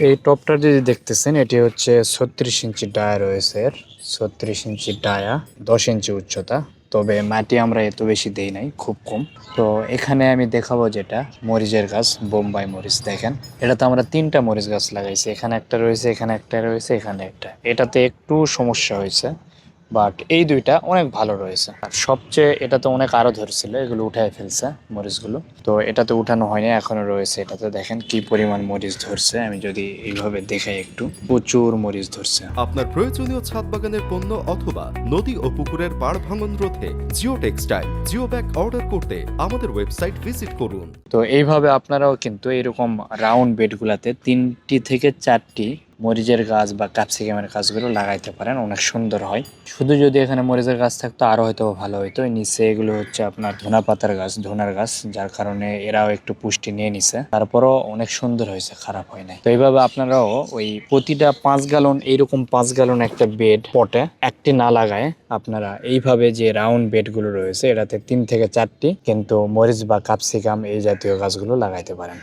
এই টপটা যদি দেখতেছেন এটি হচ্ছে 36 ইঞ্চি ডায়া রয়েছে এর। 36 ইঞ্চি ডায়া, 10 ইঞ্চি উচ্চতা। তবে মাটি আমরা এত বেশি দেই নাই, খুব কম। তো এখানে আমি দেখাবো যেটা মরিচের গাছ, বোম্বাই মরিচ। দেখেন এটাতে আমরা 3টা মরিচ গাছ লাগাইছি। এখানে একটা রয়েছে, এখানে একটা রয়েছে, এখানে একটা। এটাতে একটু সমস্যা হয়েছে, বাট এই দুইটা অনেক ভালো রয়েছে। আর সবচেয়ে এটাতে অনেক আরো ধরছিল, এগুলো উঠায় ফেলছে মরিচগুলো। তো এটাতে উঠানো হয়নি, এখনো রয়েছে। এটাতে দেখেন কি পরিমাণ মরিচ ধরছে। আমি যদি এইভাবে দেখাই, একটু প্রচুর মরিচ ধরছে। আপনার প্রয়োজনীয় ছাদ বাগানের পণ্য অথবা নদী ও পুকুরের পাড় ভাঙন রোধে geo textile geo bag order করতে আমাদের ওয়েবসাইট ভিজিট করুন। তো এইভাবে আপনারাও কিন্তু এরকম রাউন্ড বেডগুলাতে 3টি থেকে 4টি মরিচের গাছ বা ক্যাপসিকামের গাছগুলো লাগাইতে পারেন, অনেক সুন্দর হয়। শুধু যদি এখানে মরিচের গাছ থাকতো আরো হয়তো ভালো হইতো। নিচে এগুলো হচ্ছে আপনার ধনা পাতার গাছ, ধনার গাছ, যার কারণে এরাও একটু পুষ্টি নিয়ে নিছে। তারপরও অনেক সুন্দর হয়েছে, খারাপ হয় নাই। তো এইভাবে আপনারাও ওই প্রতিটা 5 গ্যালন, এইরকম 5 গ্যালন একটা বেড পটে একটি না লাগায় আপনারা এইভাবে যে রাউন্ড বেড গুলো রয়েছে এটাতে 3 থেকে 4টি কিন্তু মরিচ বা ক্যাপসিকাম এই জাতীয় গাছগুলো লাগাইতে পারেন।